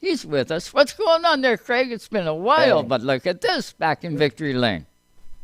He's with us. What's going on there, Craig? It's been a while, Hey. but look at this back in Victory Lane.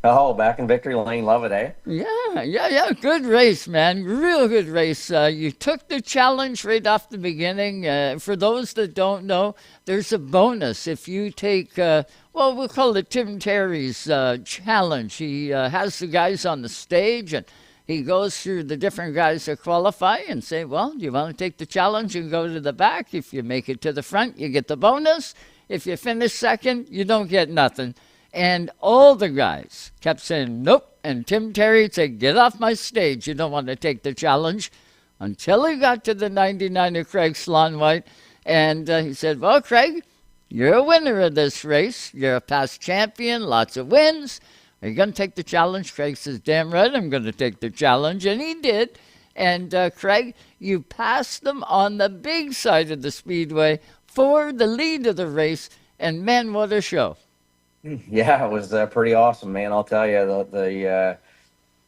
Oh, back in Victory Lane. Love it, eh? Yeah. Good race, man. Real good race. You took the challenge right off the beginning. For those that don't know, there's a bonus if you take, well, we'll call it Tim Terry's challenge. He has the guys on the stage and he goes through the different guys that qualify and say, well, do you want to take the challenge and go to the back? If you make it to the front, you get the bonus. If you finish second, you don't get nothing. And all the guys kept saying, nope. And Tim Terry said, get off my stage. You don't want to take the challenge. Until he got to the 99 of Craig Slaunewhite. And he said, well, Craig, you're a winner of this race. You're a past champion, lots of wins. Are you going to take the challenge? Craig says, damn right, I'm going to take the challenge. And he did. And Craig, you passed them on the big side of the speedway for the lead of the race. And man, what a show. Yeah, it was pretty awesome, man. I'll tell you, the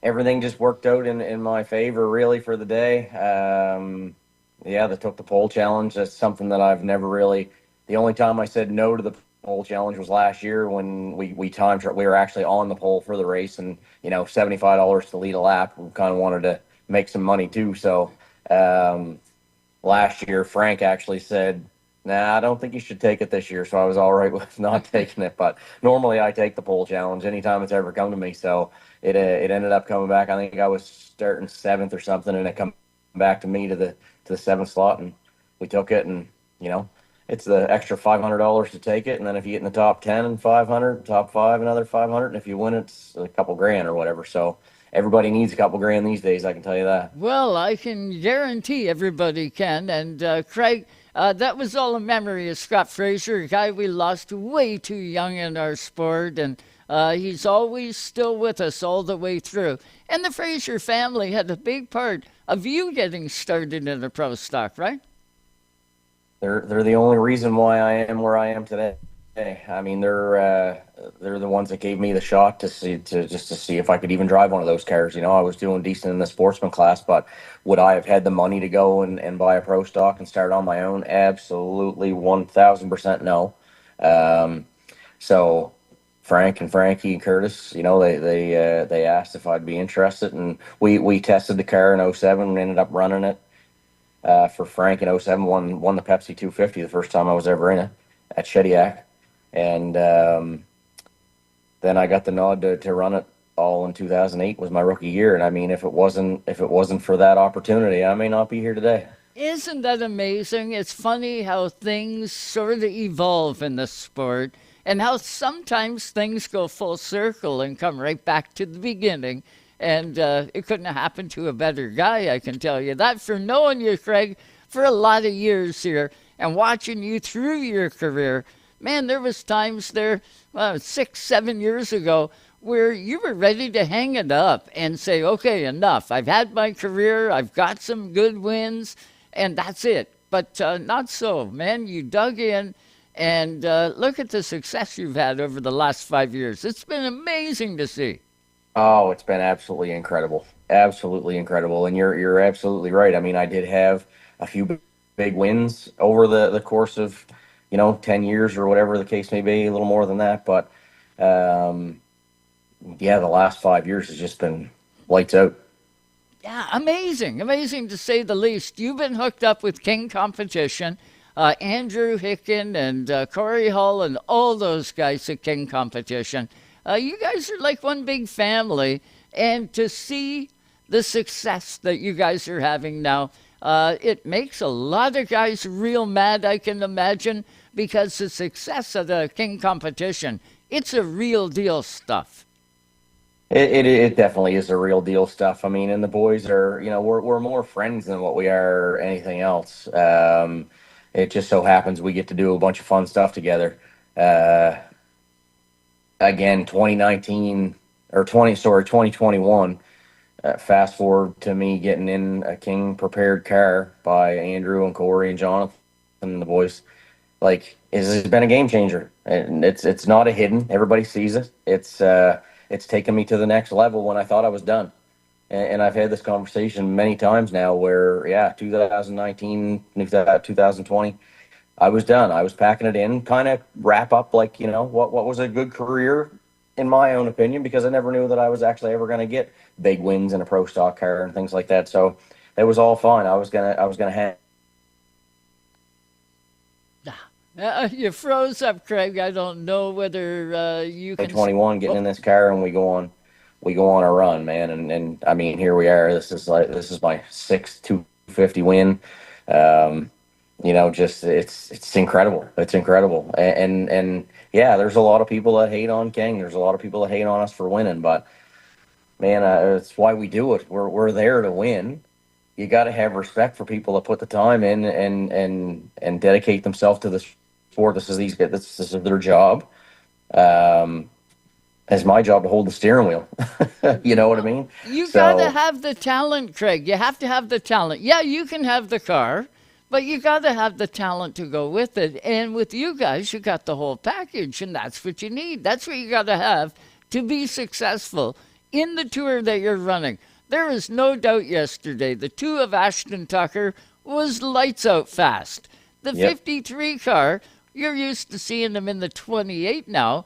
everything just worked out in my favor, really, for the day. Yeah, they took the pole challenge. That's something that I've never really. The only time I said no to the pole challenge was last year when we timed. We were actually on the pole for the race, and $75 to lead a lap. We kind of wanted to make some money too. So last year, Frank actually said, nah, I don't think you should take it this year. So I was all right with not taking it. But normally I take the pole challenge anytime it's ever come to me. So it ended up coming back. I think I was starting seventh or something, and it come back to me to the seventh slot, and we took it. And it's the extra $500 to take it. And then if you get in the top 10 and 500, top five another 500, and if you win, it's a couple grand or whatever. So everybody needs a couple grand these days. I can tell you that. Well, I can guarantee everybody can. And Craig, that was all a memory of Scott Fraser, a guy we lost way too young in our sport. And he's always still with us all the way through. And the Fraser family had a big part of you getting started in the pro stock, right? They're the only reason why I am where I am today. I mean, they're the ones that gave me the shot to see if I could even drive one of those cars. I was doing decent in the sportsman class, but would I have had the money to go and buy a pro stock and start on my own? Absolutely, 1,000% no. So Frank and Frankie and Curtis, they asked if I'd be interested, and we tested the car in '07 and ended up running it. For Frank in '07, won the Pepsi 250 the first time I was ever in it at Shediac. And then I got the nod to run it all in 2008 was my rookie year. And I mean, if it wasn't for that opportunity, I may not be here today. Isn't that amazing? It's funny how things sort of evolve in the sport and how sometimes things go full circle and come right back to the beginning. And it couldn't have happened to a better guy, I can tell you that, for knowing you, Craig, for a lot of years here and watching you through your career. Man, there was times there, 6, 7 years ago, where you were ready to hang it up and say, okay, enough. I've had my career. I've got some good wins, and that's it. But not so, man. You dug in, and look at the success you've had over the last 5 years. It's been amazing to see. Oh, it's been absolutely incredible. And you're absolutely right. I mean, I did have a few big wins over the course of 10 years or whatever the case may be, a little more than that. But um, yeah, the last 5 years has just been lights out. Yeah, amazing. Amazing to say the least. You've been hooked up with King Competition, Andrew Hicken and Corey Hall and all those guys at King Competition. You guys are like one big family. And to see the success that you guys are having now, it makes a lot of guys real mad, I can imagine, because the success of the King Competition, it's a real deal stuff. It definitely is the real deal stuff. I mean, and the boys are, we're more friends than what we are anything else. It just so happens we get to do a bunch of fun stuff together. Uh, Again, 2019 or 2021. Fast forward to me getting in a King prepared car by Andrew and Corey and Jonathan and the boys. Like, it's been a game changer, and it's not a hidden. Everybody sees it. It's taken me to the next level when I thought I was done. And I've had this conversation many times now where, yeah, 2019, 2020, I was done. I was packing it in, kind of wrap up like, what was a good career in my own opinion, because I never knew that I was actually ever going to get big wins in a pro stock car and things like that. So it was all fine. I was gonna hang You froze up, Craig. I don't know whether you can. 21, getting Oh, in this car, and we go on a run, man. And I mean, here we are. This is my sixth 250 win. Um, just it's incredible. It's incredible. And yeah, there's a lot of people that hate on King. There's a lot of people that hate on us for winning, but man, it's why we do it. We're there to win. You got to have respect for people that put the time in and dedicate themselves to this sport. This is their job. Um, it's my job to hold the steering wheel. You know what I mean? you got to So have the talent, Craig. You have to have the talent. Yeah, you can have the car, but you got to have the talent to go with it. And with you guys, you got the whole package, and that's what you need. That's what you got to have to be successful in the tour that you're running. There is no doubt yesterday the two of Ashton Tucker was lights out fast. The yep. 53 car, you're used to seeing him in the 28 now.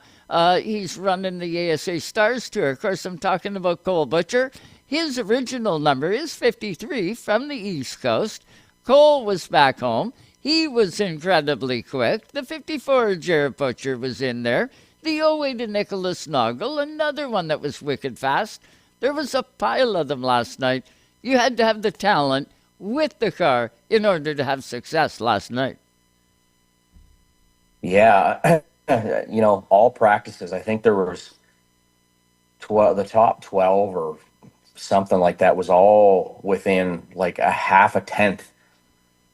He's running the ASA Stars Tour. Of course, I'm talking about Cole Butcher. His original number is 53 from the East Coast. Cole was back home. He was incredibly quick. The 54 Jared Butcher was in there. The 08 to Nicholas Noggle, another one that was wicked fast. There was a pile of them last night. You had to have the talent with the car in order to have success last night. Yeah. All practices. I think there was 12, the top 12 or something like that was all within like a half a tenth.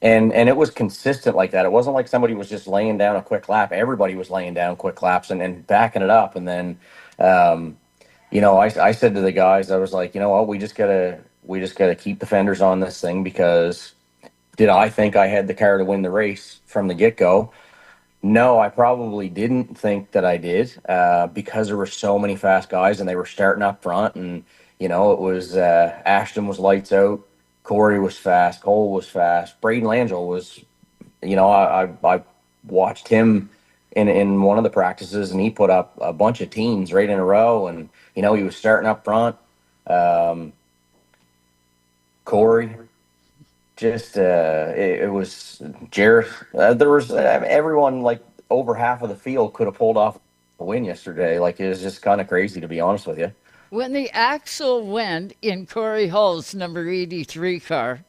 And it was consistent like that. It wasn't like somebody was just laying down a quick lap. Everybody was laying down quick laps and backing it up. And then, I said to the guys, I was like, you know what, we just gotta keep the fenders on this thing, because did I think I had the car to win the race from the get go? No, I probably didn't think that I did, because there were so many fast guys and they were starting up front. And, it was Ashton was lights out. Corey was fast. Cole was fast. Braden Langell was, I watched him in one of the practices, and he put up a bunch of teams right in a row. And, he was starting up front. Um, Corey, just it was Jarrett. There was everyone, like over half of the field could have pulled off a win yesterday. Like, it was just kind of crazy, to be honest with you. When the axle went in Corey Hall's number 83 car,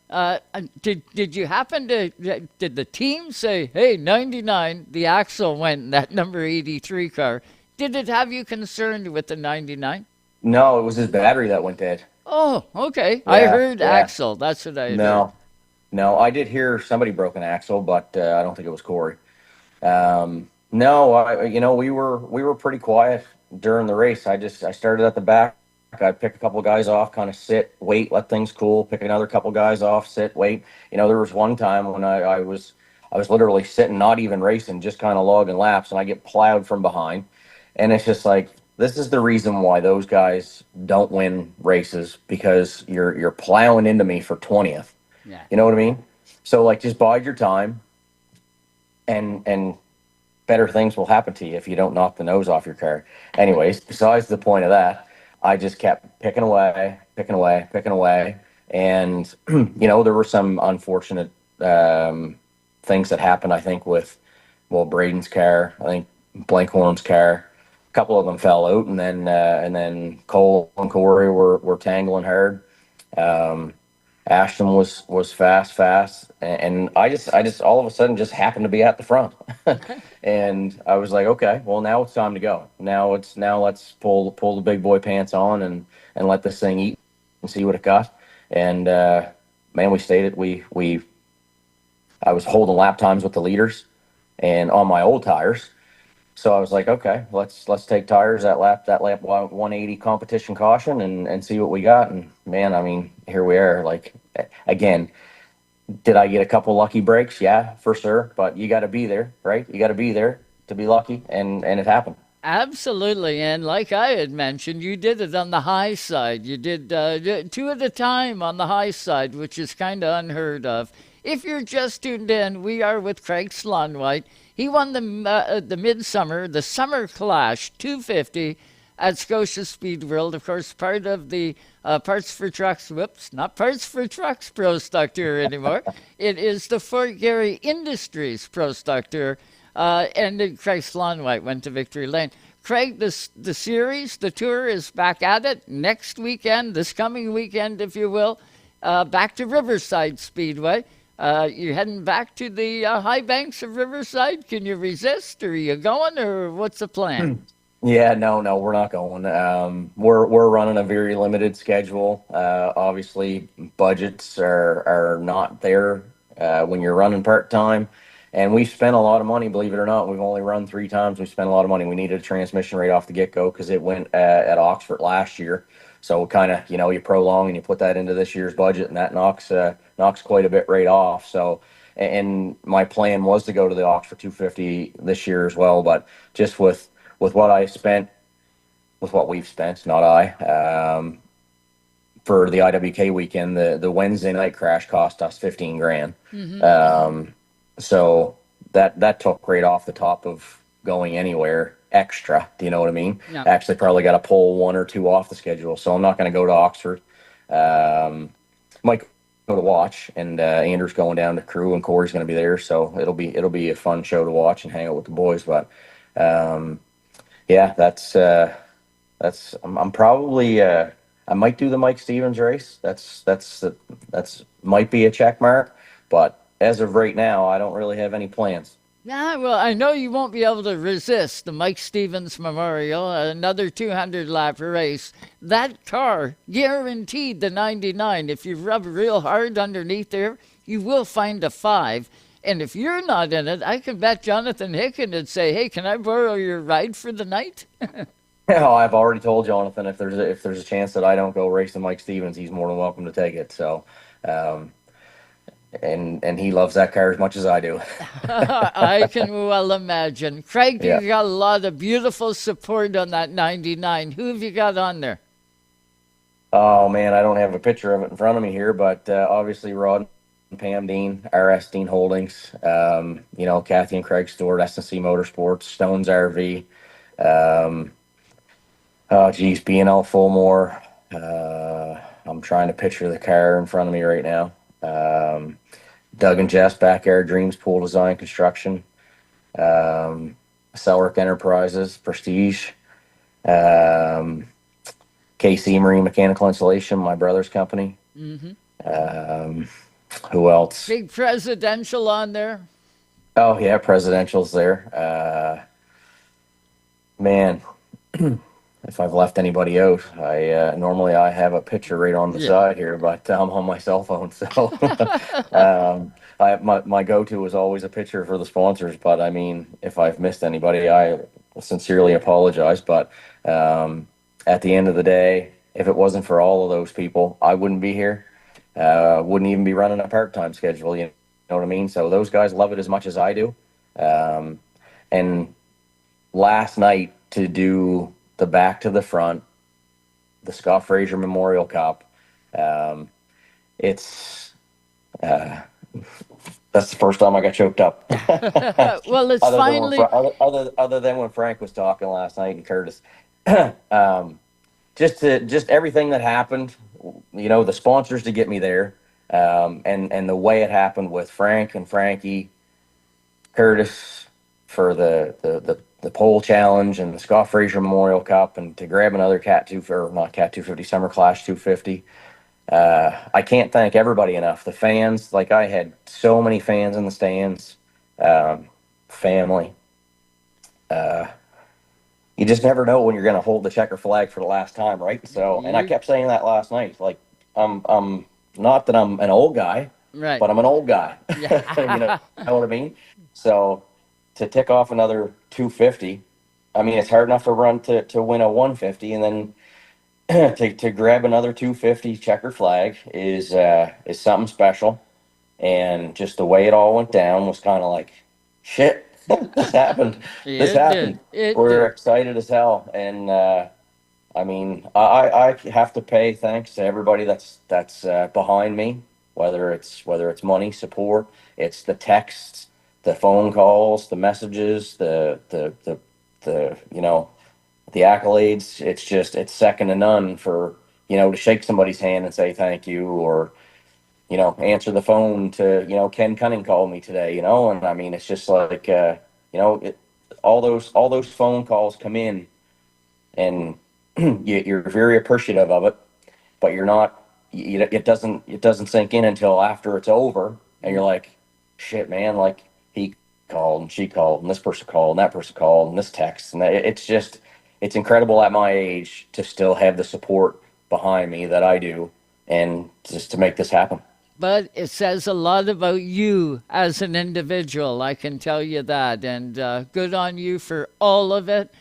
did you happen to, did the team say, hey, 99, the axle went in that number 83 car? Did it have you concerned with the 99? No, it was his battery that went dead. Oh, okay. I Yeah, heard yeah. axle. That's what I had heard. No, no, I did hear somebody broke an axle, but I don't think it was Corey. No, we were pretty quiet during the race. I started at the back. I'd pick a couple of guys off, kind of sit, wait, let things cool. Pick another couple guys off, sit, wait. There was one time when I was literally sitting, not even racing, just kind of logging laps, and I get plowed from behind. And it's just like, this is the reason why those guys don't win races, because you're plowing into me for 20th. Yeah. You know what I mean? So, like, just bide your time, and better things will happen to you if you don't knock the nose off your car. Anyways, besides the point of that, I just kept picking away, picking away, picking away. And, there were some unfortunate things that happened, I think, with, well, Braden's car, I think Blankhorn's car. A couple of them fell out, and then Cole and Corey were tangling hard. Um, Ashton was fast, and I just all of a sudden just happened to be at the front, and I was like, okay, well, now it's time to go. Now let's pull the big boy pants on and let this thing eat and see what it got. And man, we stayed it. I was holding lap times with the leaders, and on my old tires. So I was like, okay, let's take tires that lap 180 competition caution and see what we got. And man, I mean, here we are. Like, again, did I get a couple lucky breaks? Yeah, for sure. But you got to be there, right? You got to be there to be lucky, and it happened. Absolutely. And like I had mentioned, you did it on the high side. You did two at a time on the high side, which is kind of unheard of. If you're just tuned in, we are with Craig Slaunewhite. He won the Midsummer, the Summer Clash 250 at Scotia Speedworld. Of course, part of the Parts for Trucks, whoops, not Parts for Trucks Pro Stock Tour anymore. It is the Fort Garry Industries Pro Stock Tour. And then Craig Slaunewhite went to Victory Lane. Craig, the series, the tour is back at it next weekend, this coming weekend, if you will, back to Riverside Speedway. You heading back to the high banks of Riverside? Can you resist? Or are you going, or what's the plan? Yeah, no, we're not going. We're running a very limited schedule. Obviously, budgets are not there when you're running part time, and we've spent a lot of money. Believe it or not, we've only run 3 times. We spent a lot of money. We needed a transmission right off the get go because it went at Oxford last year. So kind of you prolong and you put that into this year's budget, and that knocks quite a bit right off. So. And my plan was to go to the Oxford 250 this year as well, but just with what I spent, with what we've spent, not I, for the IWK weekend, the Wednesday night crash cost us 15 grand. So that took right off the top of going anywhere extra. Do you know what I mean? Yeah. Actually, probably got to pull 1 or 2 off the schedule. So I'm not going to go to Oxford. Might go to watch, and Andrew's going down to crew, and Corey's going to be there. So it'll be a fun show to watch and hang out with the boys. But yeah, I'm probably I might do the Mike Stevens race. That's might be a check mark, but as of right now, I don't really have any plans. Yeah, well, I know you won't be able to resist the Mike Stevens Memorial, another 200-lap race. That car, guaranteed the 99. If you rub real hard underneath there, you will find a 5. And if you're not in it, I can bet Jonathan Hicken would say, hey, can I borrow your ride for the night? Yeah, I've already told Jonathan if there's a chance that I don't go racing Mike Stevens, he's more than welcome to take it. So, and he loves that car as much as I do. I can well imagine. Craig, Yeah. you got a lot of beautiful support on that 99. Who have you got on there? Oh man, I don't have a picture of it in front of me here, but obviously Rod and Pam Dean, RS Dean Holdings, Kathy and Craig Stewart, S&C Motorsports, Stones RV, oh geez, B&L Fullmore. I'm trying to picture the car in front of me right now. Doug and Jess, Backyard Dreams Pool Design Construction, Selrick Enterprises, Prestige, KC Marine Mechanical Installation, my brother's company. Who else? Big presidential on there. Oh yeah, Presidential's there. Man, if I've left anybody out, I normally I have a picture right on the side here, but I'm on my cell phone, so my go-to is always a picture for the sponsors. But I mean, if I've missed anybody, I sincerely apologize. But at the end of the day, if it wasn't for all of those people, I wouldn't be here. Wouldn't even be running a part-time schedule. You know what I mean? So those guys love it as much as I do. And last night to do the back to the front, the Scott Fraser Memorial Cup. It's that's the first time I got choked up. Well, it's other finally. other than when Frank was talking last night and Curtis. Just everything that happened, the sponsors to get me there, and the way it happened with Frank and Frankie, Curtis for the pole challenge and the Scott Fraser Memorial Cup, and to grab another Cat 2 or not Cat 250 Summer Clash 250. I can't thank everybody enough. The fans, like I had so many fans in the stands, family. You just never know when you're going to hold the checker flag for the last time, right? So, and I kept saying that last night. Like, I'm not that I'm an old guy, Right. but I'm an old guy. Yeah. Know what I mean? So, to tick off another 250, I mean, it's hard enough to run to win a 150, and then to grab another 250 checker flag is something special. And just the way it all went down was kind of like, shit. This happened. This happened. We're excited as hell, and I mean, I have to pay thanks to everybody that's behind me, whether it's money, support, it's the texts, the phone calls, the messages, the the accolades. It's second to none for to shake somebody's hand and say thank you, or answer the phone to, Ken Cunning called me today, and I mean, it's just like, all those phone calls come in, and you're very appreciative of it, but you're not, it doesn't sink in until after it's over, and you're like, shit, man, like he called and she called and this person called and that person called and this text, and it's incredible at my age to still have the support behind me that I do, and just to make this happen. But it says a lot about you as an individual, I can tell you that. And good on you for all of it.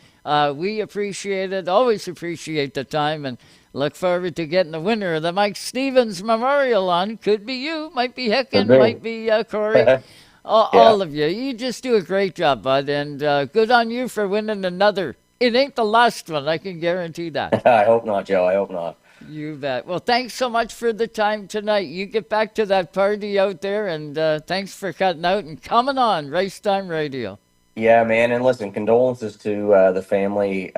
We appreciate it, always appreciate the time, and look forward to getting the winner of the Mike Stevens Memorial on. Could be you, might be Could Hicken, be. might be Corey. All, Yeah. all of you. You just do a great job, bud. And good on you for winning another. It ain't the last one, I can guarantee that. I hope not, Joe. I hope not. You bet. Well, thanks so much for the time tonight. You get back to that party out there, and thanks for cutting out and coming on Race Time Radio. Yeah, man. And listen, condolences to the family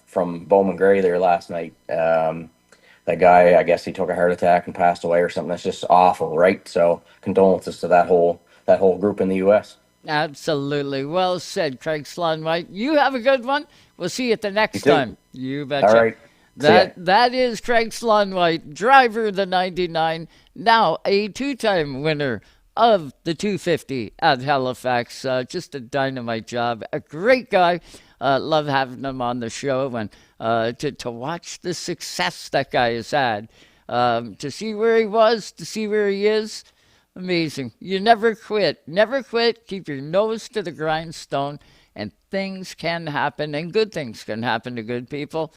from Bowman Gray there last night. That guy, I guess he took a heart attack and passed away or something. That's just awful, right? So condolences to that whole group in the U.S. Absolutely. Well said, Craig Slaunewhite. You have a good one. We'll see you at the You next too. time. You All betcha. right. See ya. That is Craig Slaunewhite, driver of the 99, now a two-time winner of the 250 at Halifax. Just a dynamite job. A great guy. Love having him on the show, and to watch the success that guy has had. To see where he was, to see where he is. Amazing. You never quit. Never quit. Keep your nose to the grindstone, and things can happen, and good things can happen to good people.